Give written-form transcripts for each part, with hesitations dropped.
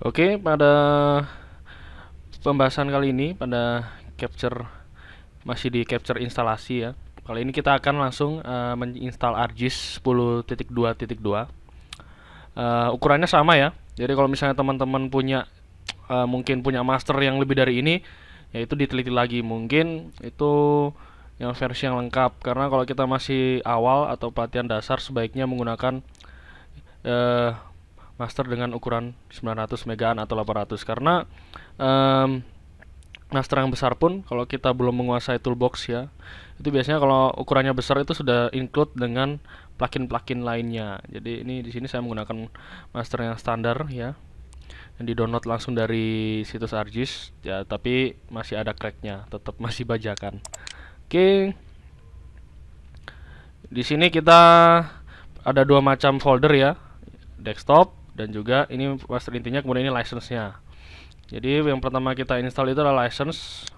Oke, pada pembahasan kali ini pada capture masih di capture instalasi ya. Kali ini kita akan langsung menginstal ArcGIS 10.2.2. Ukurannya sama ya. Jadi kalau misalnya teman-teman punya mungkin punya master yang lebih dari ini, ya itu diteliti lagi. Mungkin itu yang versi yang lengkap. Karena kalau kita masih awal atau pelatihan dasar, sebaiknya menggunakan eh, master dengan ukuran 900 megaan atau 800, karena um, master yang besar pun kalau kita belum menguasai toolbox ya, itu biasanya kalau ukurannya besar itu sudah include dengan plugin-plugin lainnya. Jadi ini di sini saya menggunakan master yang standar ya, yang di download langsung dari situs ArcGIS ya, tapi masih ada cracknya, tetap masih bajakan. Oke, di sini kita ada dua macam folder ya, desktop dan juga ini master intinya, kemudian ini license-nya. Jadi yang pertama kita install itu adalah license.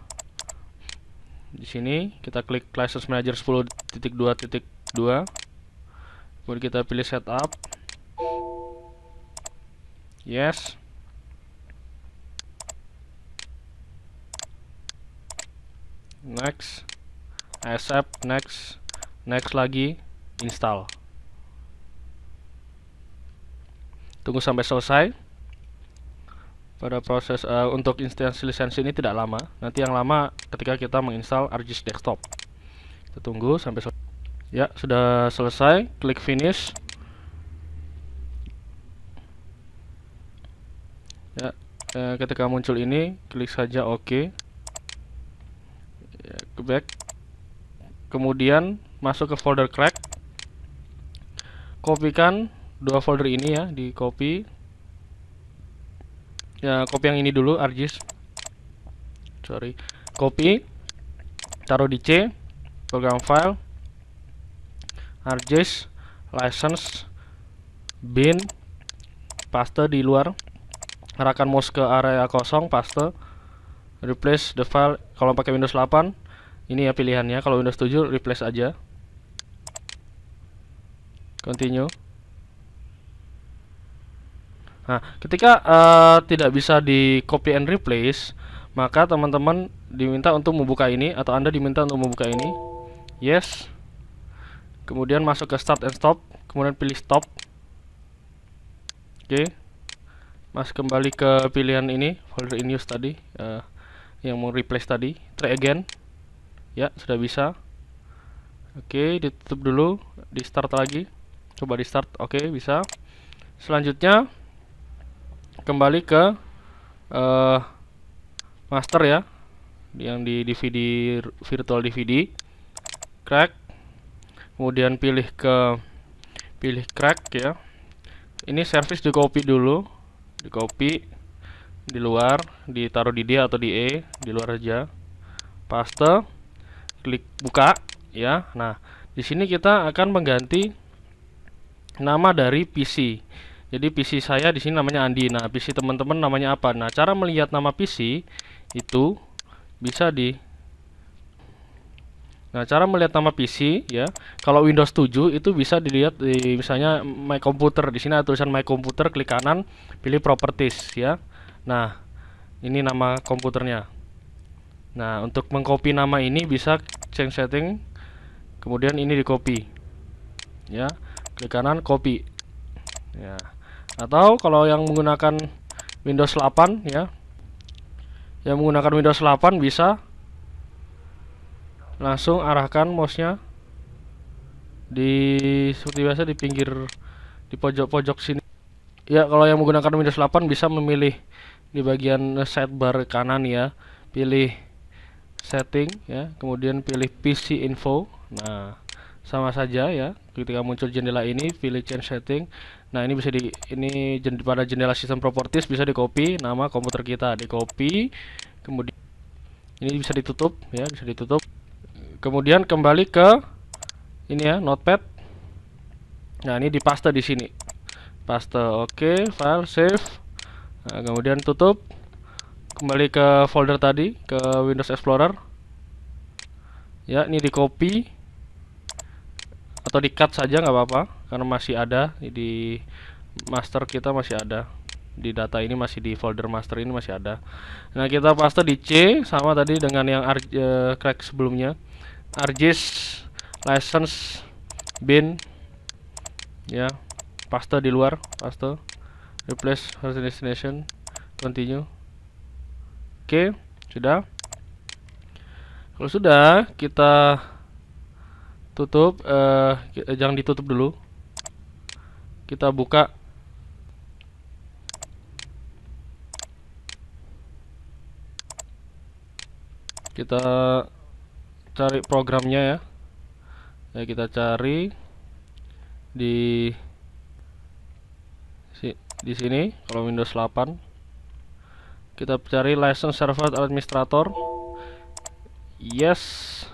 Di sini kita klik license manager 10.2.2. Kemudian kita pilih setup. Yes. Next. Accept, next. Next lagi, install. Tunggu sampai selesai. Pada proses untuk instansi lisensi ini tidak lama. Nanti yang lama ketika kita menginstal ArcGIS Desktop. Kita tunggu sampai selesai. Ya, sudah selesai. Klik finish. Ya, ketika muncul ini, klik saja OK. Ya, ke back. Kemudian masuk ke folder crack. Kopikan dua folder ini ya, di copy. Ya, copy yang ini dulu, ArcGIS. Copy. Taruh di C, program file, ArcGIS, license, bin, paste di luar. Arahkan mouse ke area kosong, paste. Replace the file. Kalau pakai Windows 8, ini ya pilihannya. Kalau Windows 7, replace aja. Continue. Nah, ketika tidak bisa di copy and replace, maka teman-teman diminta untuk membuka ini, atau Anda diminta untuk membuka ini. Yes. Kemudian masuk ke start and stop, kemudian pilih stop. Oke. Mas kembali ke pilihan ini, folder in use tadi, yang mau replace tadi. Try again. Ya, sudah bisa. Oke, ditutup dulu, di start lagi. Coba di start. Oke, bisa. Selanjutnya kembali ke master ya, yang di DVD, virtual DVD, crack. Kemudian pilih crack ya. Ini service di copy dulu, di copy di luar, ditaruh di D atau di E, di luar aja. Paste, klik buka ya. Nah, di sini kita akan mengganti nama dari PC. Jadi PC saya di sini namanya Andi. Nah, PC teman-teman namanya apa? Nah, cara melihat nama PC itu bisa di Nah, cara melihat nama PC ya. Kalau Windows 7 itu bisa dilihat di misalnya My Computer. Di sini ada tulisan My Computer, klik kanan, pilih Properties ya. Nah, ini nama komputernya. Nah, untuk mengcopy nama ini bisa change setting. Kemudian ini di copy. Ya. Klik kanan, copy. Ya. Atau kalau yang menggunakan Windows 8 ya. Yang menggunakan Windows 8 bisa langsung arahkan mouse-nya seperti biasa di pinggir, di pojok-pojok sini. Ya, kalau yang menggunakan Windows 8 bisa memilih di bagian sidebar kanan ya, pilih setting ya, kemudian pilih PC info. Nah, sama saja ya. Ketika muncul jendela ini, pilih change setting. Nah, ini bisa pada jendela sistem properties bisa di copy nama komputer kita, di copy. Kemudian ini bisa ditutup ya, bisa ditutup. Kemudian kembali ke ini ya, notepad. Nah, ini dipaste di sini. Paste, oke, file save. Nah, kemudian tutup. Kembali ke folder tadi, ke Windows Explorer. Ya, ini di copy atau di cut saja nggak apa-apa, karena masih ada di master kita, masih ada. di data ini masih di folder master ini masih ada. Nah, kita paste di C sama tadi dengan yang crack sebelumnya. ArcGIS license bin ya, paste di luar, paste, replace host destination, continue. Oke, sudah. Kalau sudah, kita tutup, jangan ditutup dulu. Kita buka. Kita cari programnya ya. Ya, kita cari di sini kalau Windows 8. Kita cari license server administrator. Yes.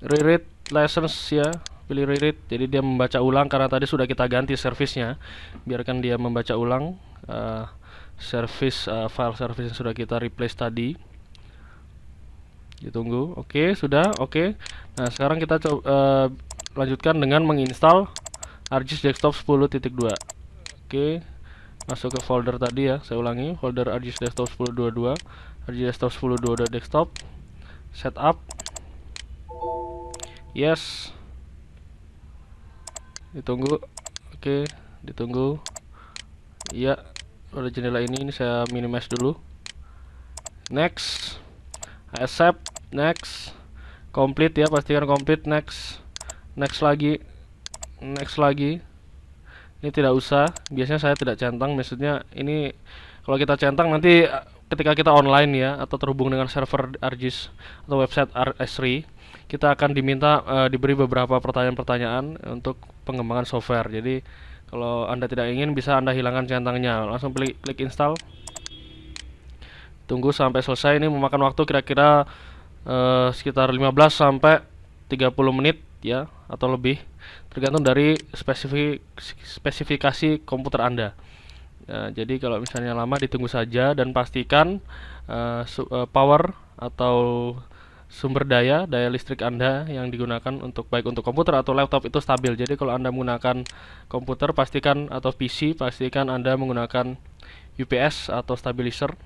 Reread license ya, pilih reread. Jadi dia membaca ulang karena tadi sudah kita ganti service-nya. Biarkan dia membaca ulang file service yang sudah kita replace tadi. Ditunggu. Oke, sudah. Oke. Nah, sekarang kita coba lanjutkan dengan menginstal ArcGIS Desktop 10.2. Oke. Masuk ke folder tadi ya. Saya ulangi, folder ArcGIS Desktop 10.22, ArcGIS Desktop 10.22 desktop. Setup. Yes. Ditunggu. Oke, ditunggu. Iya, pada jendela ini saya minimize dulu. Next. Accept. Next. Complete ya, pastikan complete. Next. Next lagi. Next lagi. Ini tidak usah. Biasanya saya tidak centang. Maksudnya ini kalau kita centang nanti ketika kita online ya, atau terhubung dengan server ArcGIS atau website S3, kita akan diminta diberi beberapa pertanyaan-pertanyaan untuk pengembangan software. Jadi kalau Anda tidak ingin, bisa Anda hilangkan centangnya. Langsung klik install. Tunggu sampai selesai. Ini memakan waktu kira-kira sekitar 15 sampai 30 menit ya, atau lebih, tergantung dari spesifikasi komputer Anda. Jadi kalau misalnya lama, ditunggu saja dan pastikan power atau sumber daya listrik Anda yang digunakan untuk baik untuk komputer atau laptop itu stabil. Jadi kalau Anda menggunakan komputer pastikan, atau PC pastikan Anda menggunakan UPS atau stabilizer.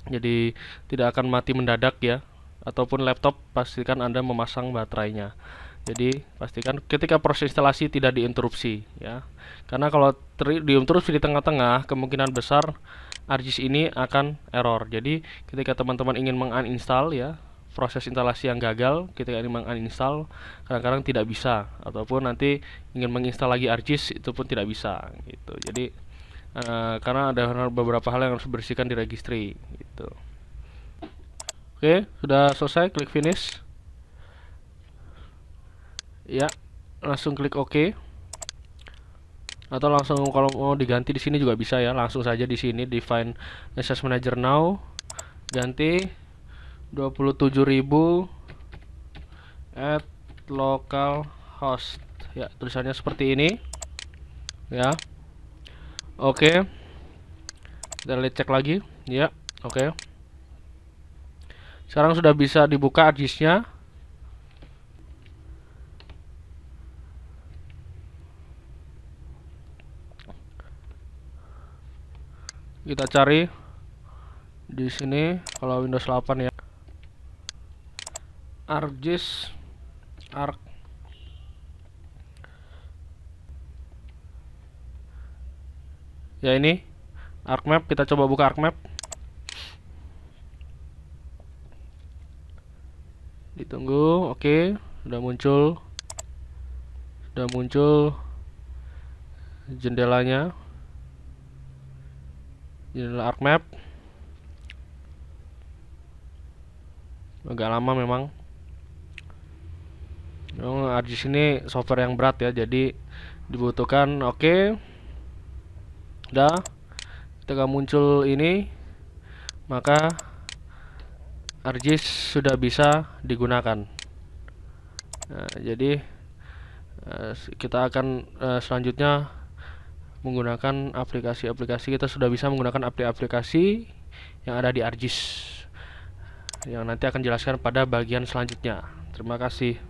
Jadi tidak akan mati mendadak ya. Ataupun laptop pastikan Anda memasang baterainya. Jadi pastikan ketika proses instalasi tidak diinterupsi ya. Karena kalau diinterupsi di tengah-tengah, kemungkinan besar ArcGIS ini akan error. Jadi ketika teman-teman ingin menguninstall ya, proses instalasi yang gagal ketika ini menguninstall kadang-kadang tidak bisa, ataupun nanti ingin menginstal lagi ArcGIS itu pun tidak bisa gitu. Jadi karena ada beberapa hal yang harus dibersihkan di registry gitu. Oke, sudah selesai, klik finish. Ya, langsung klik OK. Atau langsung kalau mau diganti di sini juga bisa ya, langsung saja di sini define access manager now, ganti 27.000 at localhost. Ya, tulisannya seperti ini. Ya. Oke. Kita lihat, cek lagi. Ya, oke. Sekarang sudah bisa dibuka ArcGIS-nya. Kita cari di sini kalau Windows 8 ya. ArcGIS Arc. Ya, ini ArcMap, kita coba buka ArcMap. Ditunggu, oke, sudah muncul. Sudah muncul jendelanya. Jendela ArcMap. Agak lama memang. ArcGIS ini software yang berat ya, jadi dibutuhkan. Oke. Udah. Ketika muncul ini, maka ArcGIS sudah bisa digunakan. Nah, jadi kita akan selanjutnya menggunakan aplikasi-aplikasi. Kita sudah bisa menggunakan aplikasi yang ada di ArcGIS, yang nanti akan jelaskan pada bagian selanjutnya. Terima kasih.